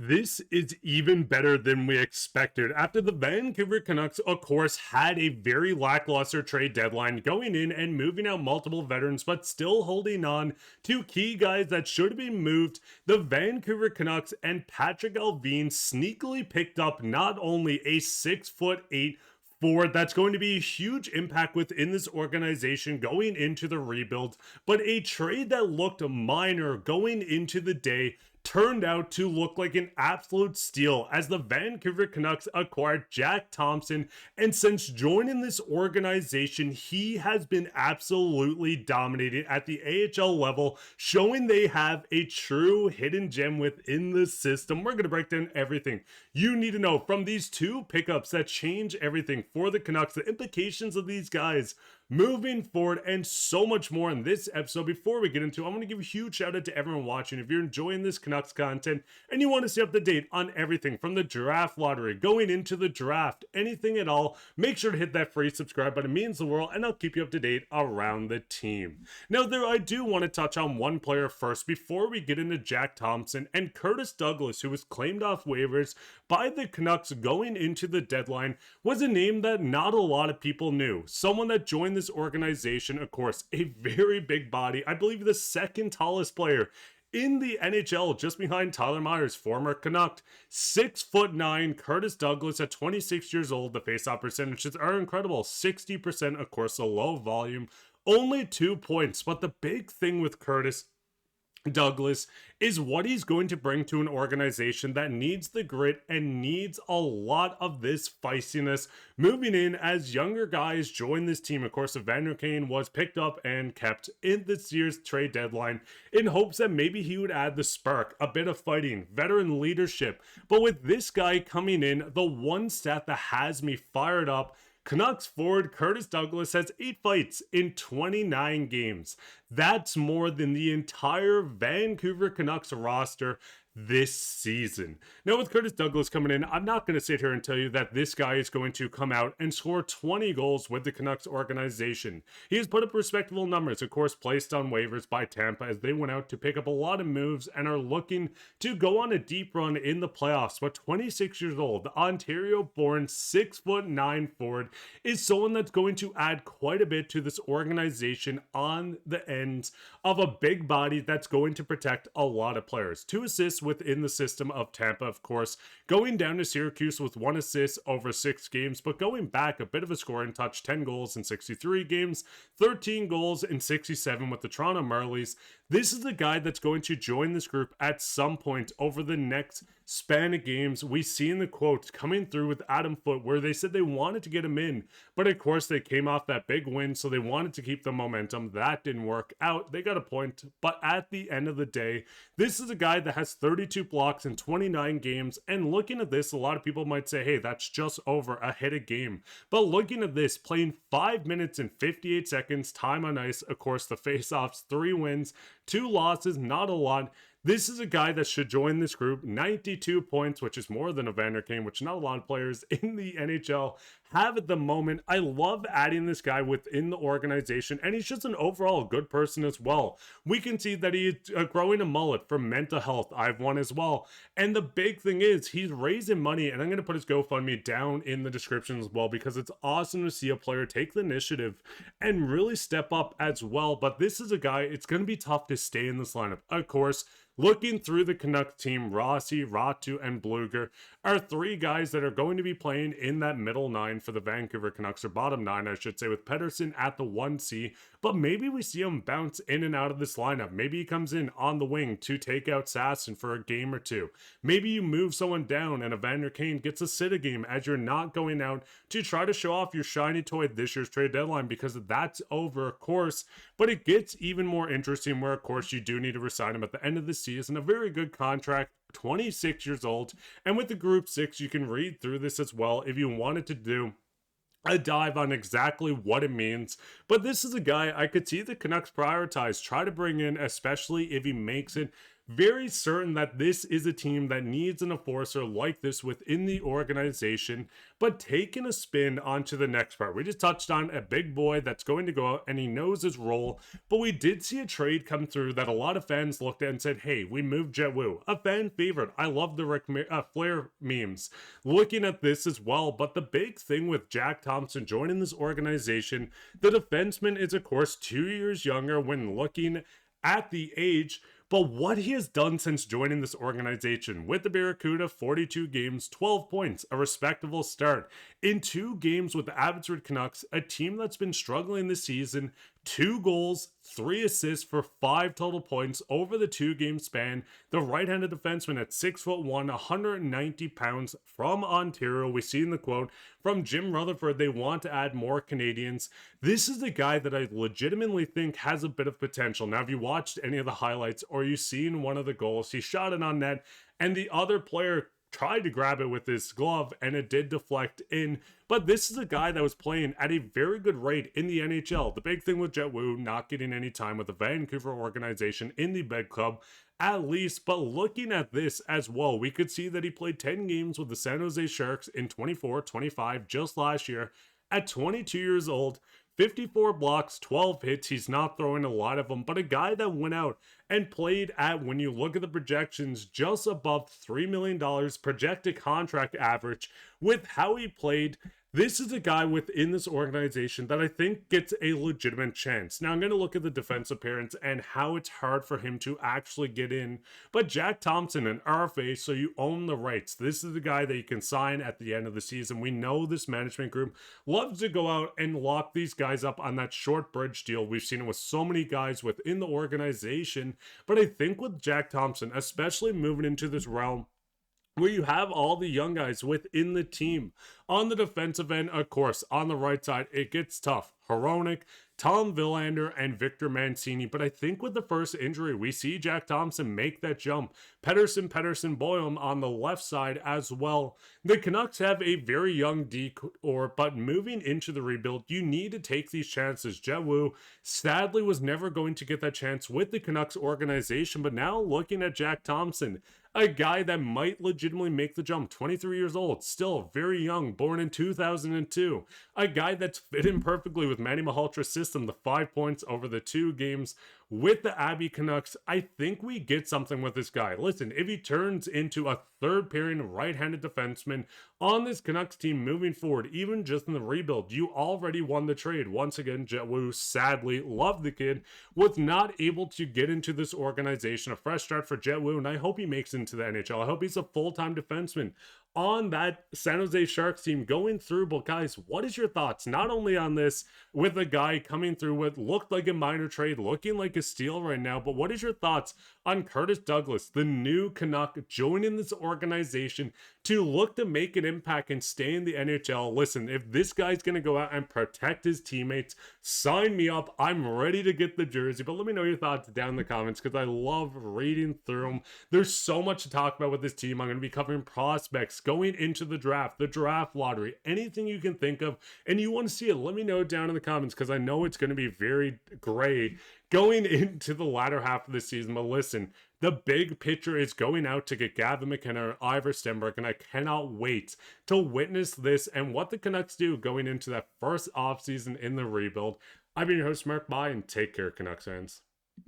This is even better than we expected after the Vancouver Canucks, of course, had a very lackluster trade deadline going in and moving out multiple veterans, but still holding on to key guys that should have been moved. The Vancouver Canucks and Patrik Allvin sneakily picked up not only a 6'8" forward that's going to be a huge impact within this organization going into the rebuild, but a trade that looked minor going into the day turned out to look like an absolute steal as the Vancouver Canucks acquired Jack Thompson, and since joining this organization, he has been absolutely dominating at the AHL level, showing they have a true hidden gem within the system. We're going to break down everything you need to know from these two pickups that change everything for the Canucks, the implications of these guys moving forward, and so much more in this episode. Before we get into it, I'm going to give a huge shout out to everyone watching. If you're enjoying this Canucks content and you want to stay up to date on everything from the draft lottery, going into the draft, anything at all, make sure to hit that free subscribe button. It means the world, and I'll keep you up to date around the team. Now, I do want to touch on one player first before we get into Jack Thompson and Curtis Douglas, who was claimed off waivers by the Canucks going into the deadline, was a name that not a lot of people knew. Someone that joined this organization, of course, a very big body, I believe the second tallest player in the NHL, just behind Tyler Myers, former Canuck. 6'9", Curtis Douglas at 26 years old. The faceoff percentages are incredible. 60%, of course, a low volume. Only 2 points. But the big thing with Curtis Douglas is what he's going to bring to an organization that needs the grit and needs a lot of this feistiness moving in as younger guys join this team. Of course, Evander Kane was picked up and kept in this year's trade deadline in hopes that maybe he would add the spark, a bit of fighting, veteran leadership. But with this guy coming in, the one stat that has me fired up, Canucks forward Curtis Douglas has 8 fights in 29 games. That's more than the entire Vancouver Canucks roster this season. Now, with Curtis Douglas coming in, I'm not going to sit here and tell you that this guy is going to come out and score 20 goals with the Canucks organization. He has put up respectable numbers, of course, placed on waivers by Tampa as they went out to pick up a lot of moves and are looking to go on a deep run in the playoffs. But 26 years old, the Ontario-born 6'9" forward is someone that's going to add quite a bit to this organization on the ends of a big body that's going to protect a lot of players. 2 assists within the system of Tampa, of course, going down to Syracuse with 1 assist over 6 games, but going back a bit of a scoring touch, 10 goals in 63 games, 13 goals in 67 with the Toronto Marlies. This is the guy that's going to join this group at some point over the next span of games. We've seen the quotes coming through with Adam Foote where they said they wanted to get him in, but of course they came off that big win, so they wanted to keep the momentum. That didn't work out. They got a point, but at the end of the day, this is a guy that has 32 blocks in 29 games, and looking at this, a lot of people might say, hey, that's just over a hit a game. But looking at this, playing 5 minutes and 58 seconds, time on ice, of course, the face-offs, 3 wins, 2 losses, not a lot. This is a guy that should join this group. 92 points, which is more than Evander Kane, which not a lot of players in the NHL have at the moment. I love adding this guy within the organization, and he's just an overall good person as well. We can see that he's growing a mullet for mental health. I've won as well. And the big thing is he's raising money, and I'm going to put his GoFundMe down in the description as well because it's awesome to see a player take the initiative and really step up as well. But this is a guy, it's going to be tough to stay in this lineup. Of course, looking through the Canucks team, Rossi, Ratu, and Bluger are 3 guys that are going to be playing in that middle 9 for the Vancouver Canucks, or bottom 9, I should say, with Pettersson at the 1C. But maybe we see him bounce in and out of this lineup. Maybe he comes in on the wing to take out Sasson for a game or 2. Maybe you move someone down and Evander Kane gets a sit a game as you're not going out to try to show off your shiny toy this year's trade deadline, because that's over, of course. But it gets even more interesting where, of course, you do need to resign him at the end of the season. A very good contract, 26 years old. And with the Group 6, you can read through this as well if you wanted to do a dive on exactly what it means. But this is a guy I could see the Canucks prioritize, try to bring in, especially if he makes it very certain that this is a team that needs an enforcer like this within the organization. But taking a spin onto the next part, we just touched on a big boy that's going to go out and he knows his role, but we did see a trade come through that a lot of fans looked at and said, hey, we moved Jet Wu, a fan favorite. I love the Flair memes looking at this as well. But the big thing with Jack Thompson joining this organization, the defenseman is of course 2 years younger when looking at the age. But what he has done since joining this organization with the Barracuda, 42 games, 12 points, a respectable start. In 2 games with the Abbotsford Canucks, a team that's been struggling this season, 2 goals, 3 assists for 5 total points over the 2-game span. The right-handed defenseman at 6'1", 190 pounds from Ontario. We see in the quote from Jim Rutherford, they want to add more Canadians. This is a guy that I legitimately think has a bit of potential. Now, if you watched any of the highlights or you seen one of the goals, he shot it on net and the other player tried to grab it with his glove and it did deflect in. But this is a guy that was playing at a very good rate in the NHL. The big thing with Jet Wu not getting any time with the Vancouver organization in the big club at least. But looking at this as well, we could see that he played 10 games with the San Jose Sharks in 24-25 just last year at 22 years old. 54 blocks, 12 hits. He's not throwing a lot of them, but a guy that went out and played at, when you look at the projections, just above $3 million projected contract average with how he played. This is a guy within this organization that I think gets a legitimate chance. Now, I'm going to look at the defensive pairings and how it's hard for him to actually get in. But Jack Thompson, an RFA, so you own the rights. This is the guy that you can sign at the end of the season. We know this management group loves to go out and lock these guys up on that short bridge deal. We've seen it with so many guys within the organization. But I think with Jack Thompson, especially moving into this realm, where you have all the young guys within the team. On the defensive end, of course, on the right side, it gets tough. Hronek, Tom Villander, and Victor Mancini. But I think with the first injury, we see Jack Thompson make that jump. Pettersson, Boeser on the left side as well. The Canucks have a very young D-core, but moving into the rebuild, you need to take these chances. Jet Wu sadly was never going to get that chance with the Canucks organization, but now looking at Jack Thompson, a guy that might legitimately make the jump, 23 years old, still very young, born in 2002. A guy that's fit in perfectly with Manny Malhotra's system, the 5 points over the 2 games with the Abbey Canucks. I think we get something with this guy. Listen, if he turns into a third pairing right-handed defenseman on this Canucks team moving forward, even just in the rebuild, you already won the trade. Once again, Jet Wu, sadly, loved the kid, was not able to get into this organization. A fresh start for Jet Wu, and I hope he makes it into the NHL. I hope he's a full-time defenseman on that San Jose Sharks team going through. But guys, what is your thoughts? Not only on this with a guy coming through what looked like a minor trade, looking like a steal right now, but what is your thoughts on Curtis Douglas, the new Canuck, joining this organization to look to make an impact and stay in the NHL? Listen, if this guy's going to go out and protect his teammates, sign me up. I'm ready to get the jersey. But let me know your thoughts down in the comments because I love reading through them. There's so much to talk about with this team. I'm going to be covering prospects, going into the draft lottery, anything you can think of, and you want to see it, let me know down in the comments because I know it's going to be very gray going into the latter half of the season. But listen, the big picture is going out to get Gavin McKenna or Ivor Stenberg, and I cannot wait to witness this and what the Canucks do going into that first offseason in the rebuild. I've been your host, Mark. Bye, and take care, Canucks fans.